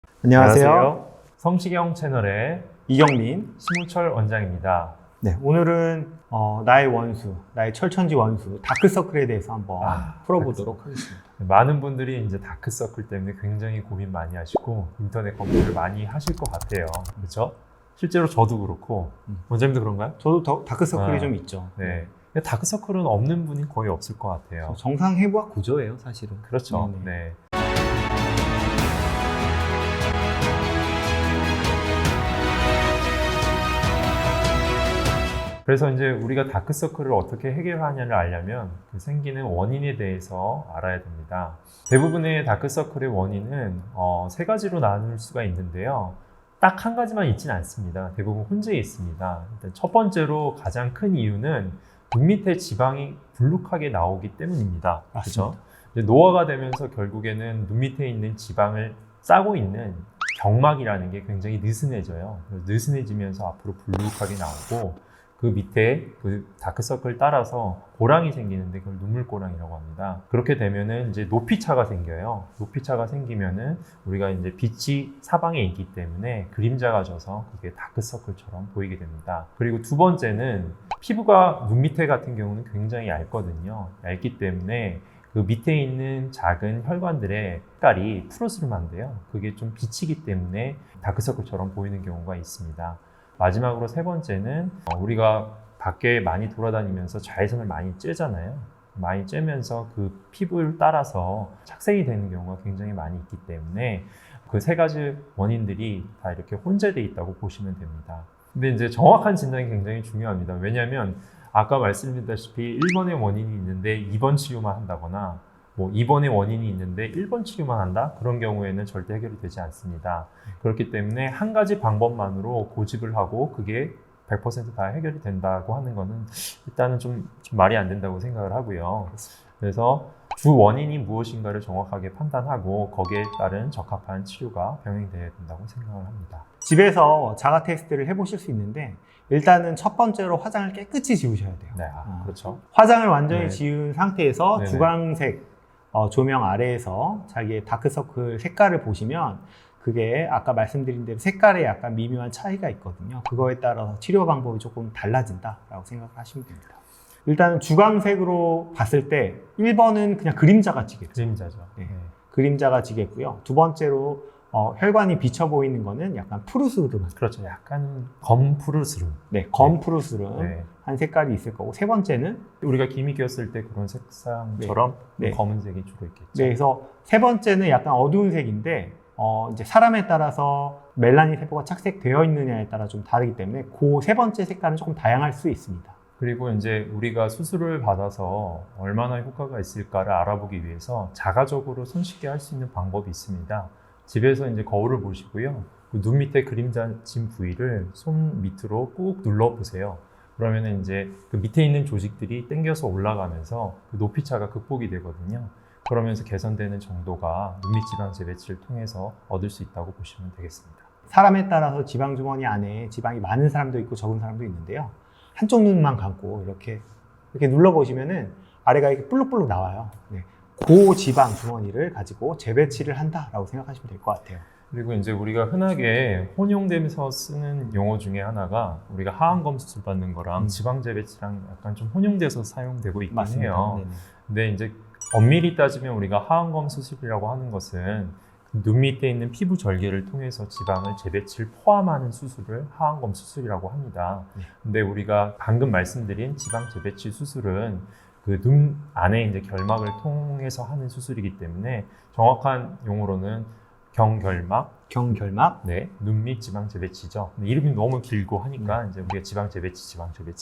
안녕하세요. 성시경 채널의 이경민. 심우철 원장입니다. 네, 오늘은 나의 원수, 나의 철천지 원수, 다크서클에 대해서 한번 풀어보도록 하겠습니다. 많은 분들이 이제 다크서클 때문에 굉장히 고민 많이 하시고 인터넷 검색을 많이 하실 것 같아요. 그렇죠? 실제로 저도 그렇고 원장님도 그런가요? 저도 다크서클이 좀 있죠. 네. 다크서클은 없는 분이 거의 없을 것 같아요. 정상 해부학 구조예요, 사실은. 그렇죠. 네네. 네. 그래서 이제 우리가 다크서클을 어떻게 해결하냐를 알려면 그 생기는 원인에 대해서 알아야 됩니다. 대부분의 다크서클의 원인은 세 가지로 나눌 수가 있는데요. 딱 한 가지만 있지는 않습니다. 대부분 혼재해 있습니다. 일단 첫 번째로 가장 큰 이유는 눈 밑에 지방이 불룩하게 나오기 때문입니다. 그렇죠? 노화가 되면서 결국에는 눈 밑에 있는 지방을 싸고 있는 경막이라는 게 굉장히 느슨해져요. 느슨해지면서 앞으로 불룩하게 나오고 그 밑에 그 다크서클 따라서 고랑이 생기는데 그걸 눈물고랑이라고 합니다. 그렇게 되면은 이제 높이차가 생겨요. 높이차가 생기면은 우리가 이제 빛이 사방에 있기 때문에 그림자가 져서 그게 다크서클처럼 보이게 됩니다. 그리고 두 번째는 피부가 눈 밑에 같은 경우는 굉장히 얇거든요. 얇기 때문에 그 밑에 있는 작은 혈관들의 색깔이 푸르스름한데요. 그게 좀 비치기 때문에 다크서클처럼 보이는 경우가 있습니다. 마지막으로 세 번째는 우리가 밖에 많이 돌아다니면서 자외선을 많이 쬐잖아요. 많이 쬐면서 그 피부를 따라서 착색이 되는 경우가 굉장히 많이 있기 때문에 그 세 가지 원인들이 다 이렇게 혼재되어 있다고 보시면 됩니다. 근데 이제 정확한 진단이 굉장히 중요합니다. 왜냐하면 아까 말씀드렸다시피 1번의 원인이 있는데 2번 치료만 한다거나 뭐 2번의 원인이 있는데 1번 치료만 한다? 그런 경우에는 절대 해결이 되지 않습니다. 그렇기 때문에 한 가지 방법만으로 고집을 하고 그게 100% 다 해결이 된다고 하는 거는 일단은 좀 말이 안 된다고 생각을 하고요. 그래서 주 원인이 무엇인가를 정확하게 판단하고 거기에 따른 적합한 치료가 병행되어야 된다고 생각을 합니다. 집에서 자가 테스트를 해보실 수 있는데 일단은 첫 번째로 화장을 깨끗이 지우셔야 돼요. 네, 그렇죠. 화장을 완전히 네. 지운 상태에서 네네. 주광색 조명 아래에서 자기의 다크서클 색깔을 보시면 그게 아까 말씀드린 대로 색깔에 약간 미묘한 차이가 있거든요. 그거에 따라서 치료 방법이 조금 달라진다라고 생각하시면 됩니다. 일단 주광색으로 봤을 때 1번은 그냥 그림자가 지겠죠. 그림자죠. 네. 네. 그림자가 지겠고요. 두 번째로 혈관이 비쳐 보이는 거는 약간 푸르스름. 그렇죠. 약간 검푸르스름. 네, 검푸르스름 네. 한 색깔이 있을 거고, 세 번째는 우리가 기미 꼈을 때 그런 색상처럼 네. 검은색이 주로 있겠죠. 네, 그래서 세 번째는 약간 어두운 색인데 이제 사람에 따라서 멜라닌 세포가 착색되어 있느냐에 따라 좀 다르기 때문에 그 세 번째 색깔은 조금 다양할 수 있습니다. 그리고 이제 우리가 수술을 받아서 얼마나 효과가 있을까를 알아보기 위해서 자가적으로 손쉽게 할 수 있는 방법이 있습니다. 집에서 이제 거울을 보시고요. 그 눈 밑에 그림자 진 부위를 손 밑으로 꾹 눌러 보세요. 그러면 이제 그 밑에 있는 조직들이 당겨서 올라가면서 그 높이차가 극복이 되거든요. 그러면서 개선되는 정도가 눈밑 지방 재배치를 통해서 얻을 수 있다고 보시면 되겠습니다. 사람에 따라서 지방 주머니 안에 지방이 많은 사람도 있고 적은 사람도 있는데요. 한쪽 눈만 감고 이렇게 눌러보시면은 아래가 이렇게 볼록볼록 나와요. 네. 그 지방 주머니를 가지고 재배치를 한다라고 생각하시면 될 것 같아요. 그리고 이제 우리가 흔하게 혼용되면서 쓰는 용어 중에 하나가 우리가 하안검 수술 받는 거랑 지방 재배치랑 약간 좀 혼용돼서 사용되고 있긴 해요. 네네. 근데 이제 엄밀히 따지면 우리가 하안검 수술이라고 하는 것은 눈 밑에 있는 피부 절개를 통해서 지방을 재배치를 포함하는 수술을 하안검 수술이라고 합니다. 근데 우리가 방금 말씀드린 지방 재배치 수술은 그 눈 안에 이제 결막을 통해서 하는 수술이기 때문에 정확한 용어로는 경결막, 네, 눈밑 지방 재배치죠. 이름이 너무 길고 하니까 이제 우리가 지방 재배치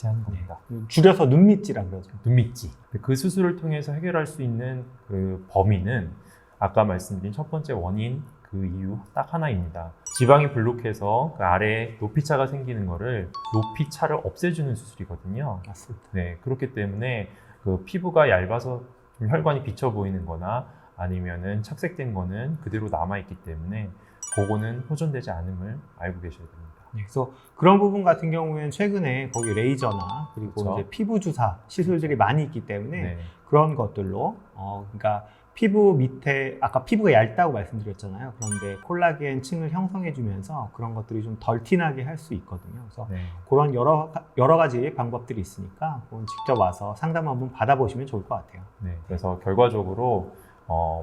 하는 겁니다. 줄여서 눈밑지라 그러죠. 눈밑지. 그 수술을 통해서 해결할 수 있는 그 범위는 아까 말씀드린 첫 번째 원인 그 이유 딱 하나입니다. 지방이 불룩해서 그 아래에 높이차가 생기는 거를 높이차를 없애주는 수술이거든요. 맞습니다. 네, 그렇기 때문에 그 피부가 얇아서 좀 혈관이 비쳐 보이는 거나 아니면은 착색된 거는 그대로 남아있기 때문에 그거는 호전되지 않음을 알고 계셔야 됩니다. 네, 그래서 그런 부분 같은 경우에는 최근에 거기 레이저나 그리고 그렇죠. 이제 피부 주사 시술들이 많이 있기 때문에 네. 그런 것들로 그러니까 피부 밑에 아까 피부가 얇다고 말씀드렸잖아요. 그런데 콜라겐 층을 형성해주면서 그런 것들이 좀 덜 티나게 할 수 있거든요. 그래서 네. 그런 여러 가지 방법들이 있으니까 그건 직접 와서 상담 한번 받아보시면 좋을 것 같아요. 네. 그래서 결과적으로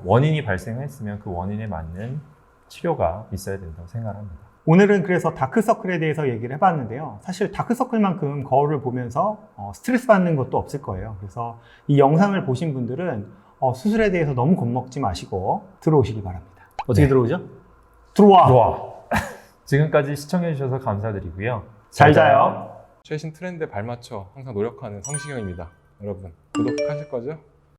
원인이 발생했으면 그 원인에 맞는 치료가 있어야 된다고 생각합니다. 오늘은 그래서 다크서클에 대해서 얘기를 해봤는데요. 사실 다크서클만큼 거울을 보면서 스트레스 받는 것도 없을 거예요. 그래서 이 영상을 보신 분들은 수술에 대해서 너무 겁먹지 마시고 들어오시기 바랍니다. 어떻게 네. 들어오죠? 들어와! 지금까지 시청해주셔서 감사드리고요. 잘 자요. 최신 트렌드에 발맞춰 항상 노력하는 성시경입니다. 여러분 구독하실 거죠?